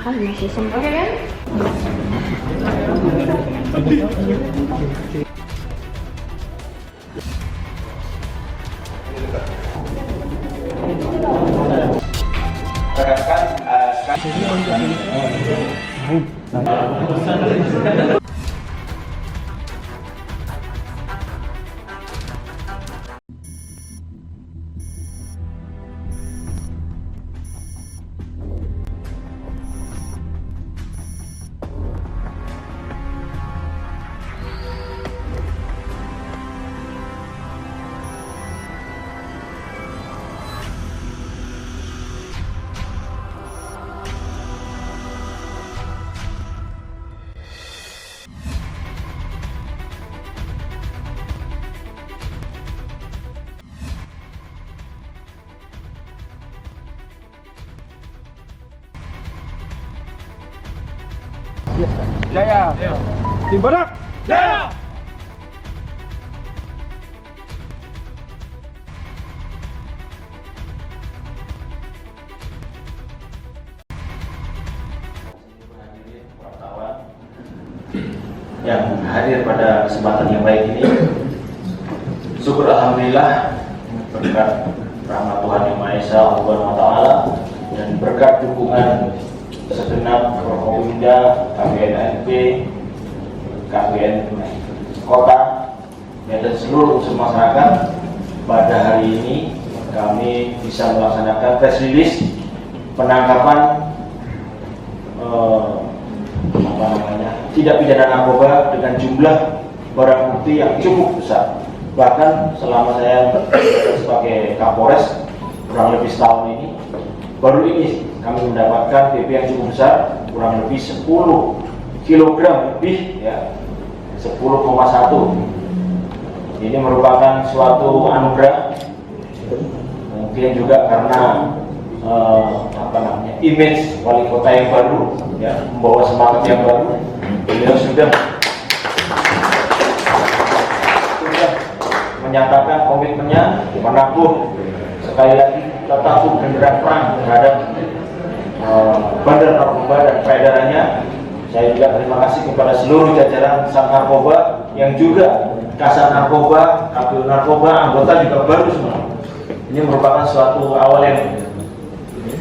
Masih sempat kan? Jaya. Tim Badak. Jaya. Yang hadir pada kesempatan yang baik ini, syukur alhamdulillah berkat rahmat Tuhan Yang Maha Esa Subhanahu wa taala dan berkat dukungan segenap Forkopimda, KPNNP, KPN Kota dan seluruh unsur masyarakat, pada hari ini kami bisa melaksanakan press release penangkapan tidak pidana narkoba dengan jumlah barang bukti yang cukup besar. Bahkan selama saya sebagai Kapolres kurang lebih setahun ini, baru ini kami mendapatkan BP yang cukup besar, kurang lebih 10 kg lebih, ya, 10,1. Ini merupakan suatu anugerah, mungkin juga karena image wali kota yang baru, ya, membawa semangat yang baru. Beliau sudah menyatakan komitmennya menabuh, sekali lagi kita tabuh genderang perang terhadap bandar narkoba dan peredarannya. Saya juga terima kasih kepada seluruh jajaran Sat Narkoba yang juga Kasat Narkoba, KPU Narkoba, anggota juga baru semua. Ini merupakan suatu awal yang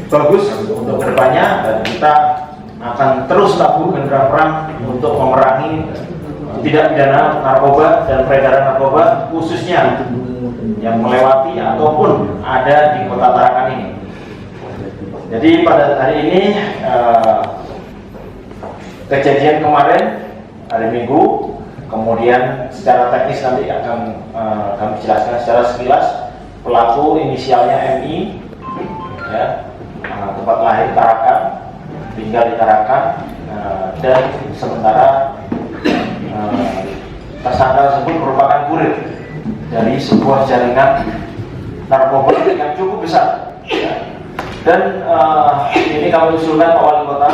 bagus untuk kedepannya, dan kita akan terus tabuh genderang perang untuk memerangi tidak pidana narkoba dan peredaran narkoba, khususnya yang melewati ataupun ada di Kota Tarakan ini. Jadi pada hari ini kejadian kemarin hari Minggu, kemudian secara teknis nanti akan kami jelaskan secara sekilas. Pelaku inisialnya MI, ya, tempat lahir Tarakan, tinggal di Tarakan, dan sementara tersangka tersebut merupakan kurir dari sebuah jaringan narkoba yang cukup besar, ya. Dan ini kami usulkan Pak Wali Kota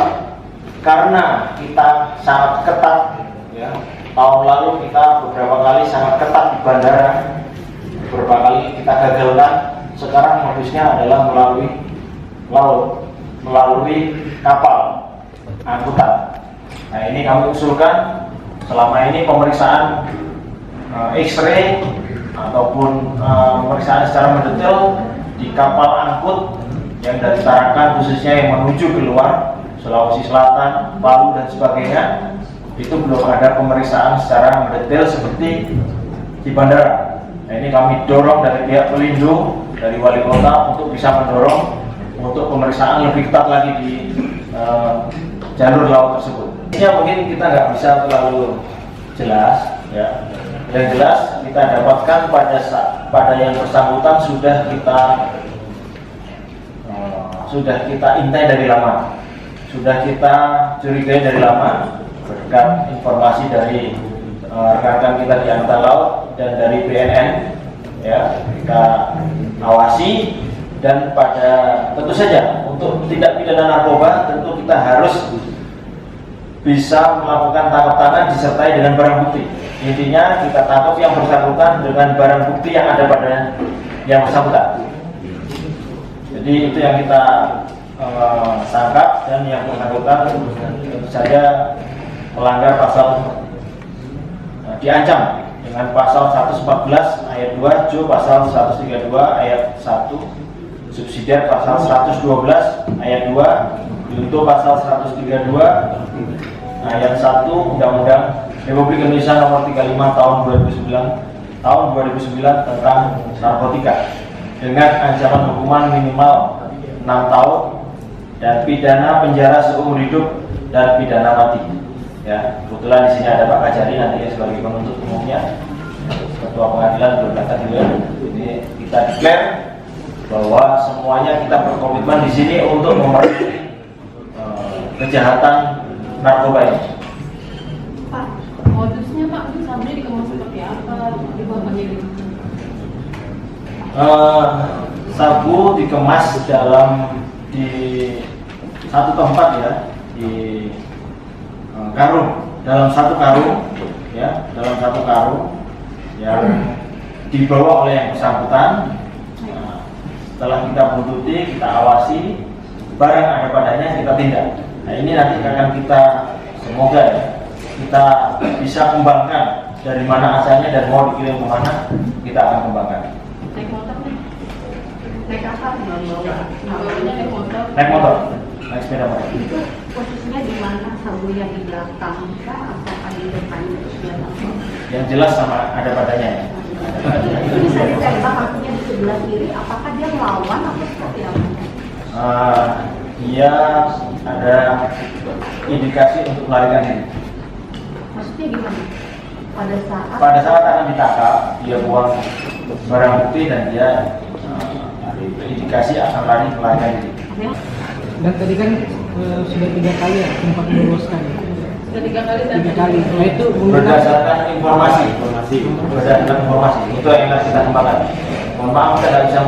karena kita sangat ketat, ya. Tahun lalu kita beberapa kali sangat ketat di bandara, beberapa kali kita gagalkan. Sekarang modusnya adalah melalui laut, melalui kapal angkutan. Nah, ini kami usulkan selama ini pemeriksaan X-ray ataupun pemeriksaan secara mendetail di kapal angkut yang dari Tarakan, khususnya yang menuju ke luar Sulawesi Selatan, Palu dan sebagainya, itu belum ada pemeriksaan secara mendetail seperti di bandara. Nah, ini kami dorong dari pihak pelindung, dari Wali Kota untuk bisa mendorong untuk pemeriksaan lebih ketat lagi di jalur laut tersebut. Ya, mungkin kita nggak bisa terlalu jelas, ya. Yang jelas kita dapatkan pada yang bersangkutan sudah kita intai dari lama, sudah kita curigai dari lama berkat informasi dari rekan-rekan kita di Angkatan Laut dan dari BNN, ya, kita awasi. Dan tentu saja untuk tindak pidana narkoba tentu kita harus bisa melakukan tangkap tangan disertai dengan barang bukti. Intinya kita tangkap yang bersangkutan dengan barang bukti yang ada pada yang bersangkutan. Jadi itu yang kita tangkap, dan yang bersangkutan saja melanggar pasal diancam dengan pasal 114 ayat 2 J pasal 132 ayat 1 subsidiar pasal 112 ayat 2 junto pasal 132 ayat 1 Undang-Undang Republik Indonesia Nomor 35 tahun 2009 tentang narkotika dengan ancaman hukuman minimal 6 tahun dan pidana penjara seumur hidup dan pidana mati. Ya, kebetulan di sini ada Pak Kajari nanti sebagai penuntut umumnya, Ketua Pengadilan berkata juga. Ini kita declare bahwa semuanya kita berkomitmen di sini untuk memerangi kejahatan narkoba ini. Pak, modusnya Pak, sabunya dikemas seperti apa? Dibuat menjadi sabu dikemas di satu tempat ya, di karung, dalam satu karung ya, dalam satu karung yang dibawa oleh yang bersangkutan. Setelah kita buntuti, kita awasi, barang ada padanya kita tindak. Nah ini nanti akan kita, semoga ya, kita bisa kembangkan dari mana asalnya dan mau dikirim kemana, kita akan kembangkan. naik motor nih? Naik apa? Naik motor? Naik motor, naik sepeda motor. Itu posisinya di mana? Sabunya di belakang kah? Apakah di depan? Yang jelas sama ada padanya ya. Ini saya tembak artinya di sebelah kiri, apakah dia melawan atau seperti apa? Dia ada indikasi untuk melarikan diri. Maksudnya gimana? Pada saat akan ditangkap, dia buang barang bukti dan dia indikasi akan melarikan diri. Dan tadi kan sudah 3 kali ya tempat meloloskan. Sudah 3 kali dan 3 kali. Nah itu Berdasarkan informasi itu yang akan kita kembangkan. Mohon maaf saya tidak bisa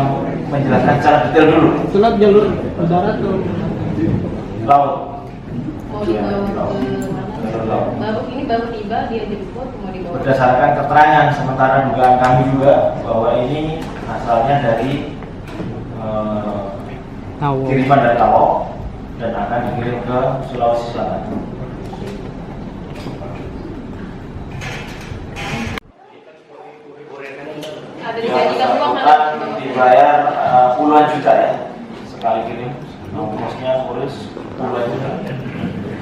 menjelaskan secara detail dulu. itu lewat jalur udara atau Laut. mau dibawa ke Laut. mana? Baru tiba dia jemput mau dibawa. Berdasarkan keterangan sementara dugaan kami juga bahwa ini asalnya dari Tawo. kiriman dari Tawo dan akan dikirim ke Sulawesi Selatan. Ada Yang dijanjikan uang bersangkutan dibayar puluhan juta ya sekali kirim. Ongkosnya kurus puluhan juta.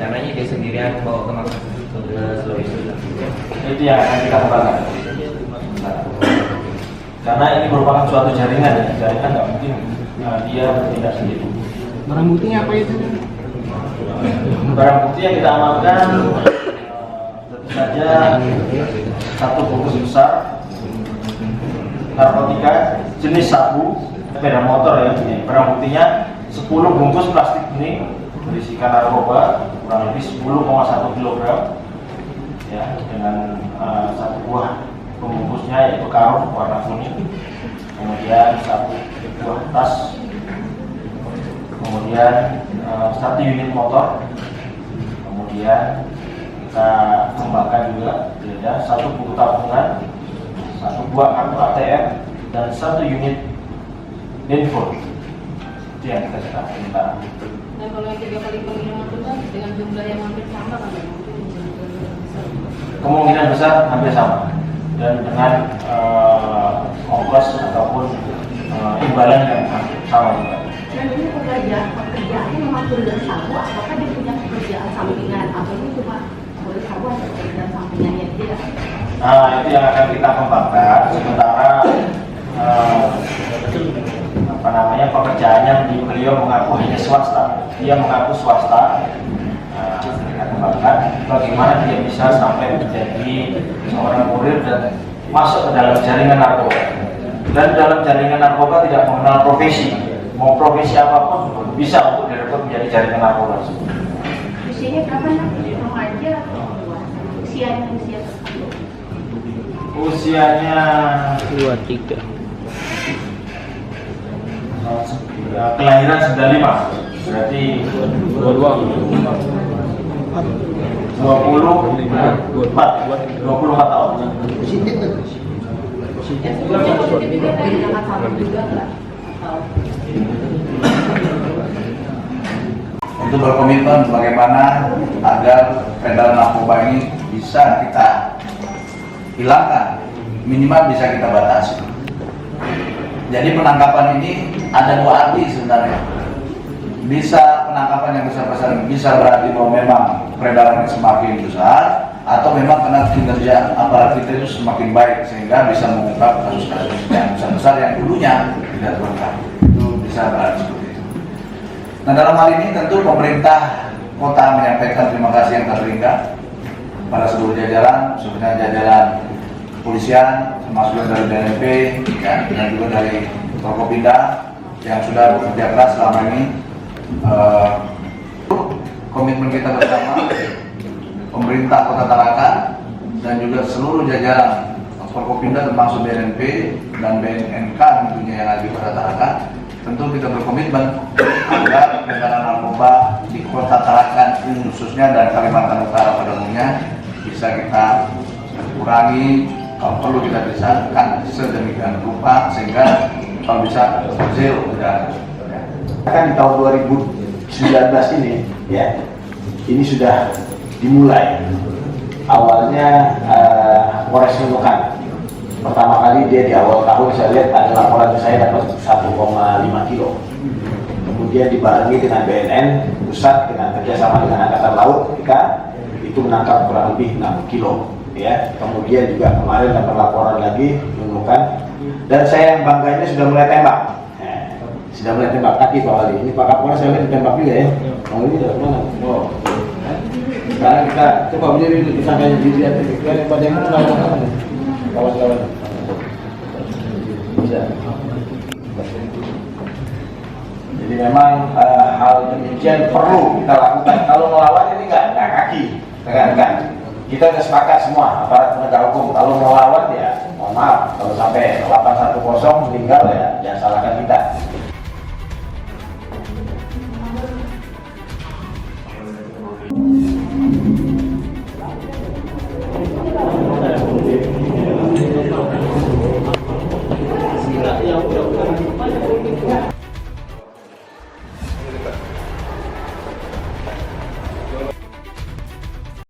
Caranya dia sendirian bawa ke Makassar ke Sulawesi. Itu yang akan kita kembangkan. Karena ini merupakan suatu jaringan ya. Jaringan nggak mungkin dia bertindak sendiri. barang buktinya apa itu? Barang bukti yang kita amankan tentu saja satu bungkus besar narkotika jenis sabu, sepeda motor ya. Barang buktinya 10 bungkus plastik ini berisikan narkoba kurang lebih 10,1 kg ya, dengan satu buah pembungkusnya yaitu karung warna kuning, kemudian satu buah tas, kemudian 1 unit motor, kemudian kita kembangkan juga ya, 1 buku tabungan, 1 buah kartu ATM, dan 1 unit handphone. Itu yang kita sudah minta. Nah kalau yang 3 kali pengiriman itu kan dengan jumlah yang hampir sama kan? Kemungkinan besar hampir sama dan dengan ongkos ataupun imbalan yang sama juga. Dan ini pekerjaannya memang sudah sabu, apakah dia punya pekerjaan sampingan atau ini cuma boleh sabu atau pekerjaan sampingannya dia? Nah itu yang akan kita kembangkan. Sementara pekerjaannya beliau mengaku hanya swasta. Dia mengaku swasta. Kita kembangkan bagaimana dia bisa sampai menjadi seorang kurir dan masuk ke dalam jaringan narkoba. Dan dalam jaringan narkoba tidak mengenal profesi. Mau profesi apapun bisa untuk direkrut menjadi jaringan narkoba. Usianya berapa nanti? Remaja atau dewasa? Usia tertentu? Usianya 23. Kelahiran 95, berarti 22. 24 tahun. Sebelumnya positif juga dari jangan sampai juga nggak? Untuk berkomitmen bagaimana agar peredaran narkoba ini bisa kita hilangkan, minimal bisa kita batasi. Jadi penangkapan ini ada dua arti sebenarnya. Bisa penangkapan yang besar-besaran bisa berarti bahwa memang peredarannya semakin besar, atau memang karena kinerja aparat kita itu semakin baik sehingga bisa mengungkap kasus-kasus yang besar-besar yang dulunya tidak terungkap. Itu bisa berarti seperti itu. Nah, dalam hal ini tentu pemerintah kota menyampaikan terima kasih yang terhingga pada seluruh jajaran, khususnya jajaran kepolisian, termasuk dari BNP ya, dan juga dari Forkopimda yang sudah bekerja keras selama ini. Komitmen kita bersama pemerintah Kota Tarakan dan juga seluruh jajaran Forkopimda termasuk BNP dan BNNK tentunya yang ada di Kota Tarakan, tentu kita berkomitmen agar peredaran narkoba di Kota Tarakan ini khususnya dan Kalimantan Utara pada umumnya bisa kita kurangi, kalau perlu kita bisahkan sedemikian rupa sehingga kalau bisa zero dan Kan di tahun 2019 ini ya, ini sudah dimulai. Awalnya Polres Nunukan pertama kali dia di awal tahun saya lihat ada laporan saya dapat 1,5 kilo. Kemudian dibarengi dengan BNN pusat dengan kerjasama dengan Angkatan Laut ketika itu menangkap kurang lebih 6 kilo. Ya, kemudian juga kemarin dapat laporan lagi Nunukan, dan saya yang bangganya sudah mulai tembak. Sudah mulai tembak kaki Pak Wali. Ini Pak Kapolres saya lihat ditembak juga ya. Oh, ini dari mana? Oh. Sekarang kita coba berdiri disangkanya dilihat yang pada yang kawan-kawan. Kawan-kawan. Bisa. Jadi memang hal demikian perlu kita lakukan. Kalau melawan ini nggak kaki, rekan-rekan. Kita sudah sepakat semua aparat penegak hukum. Kalau melawan ya, mohon maaf. Kalau sampai 810 meninggal ya, jangan salahkan kita.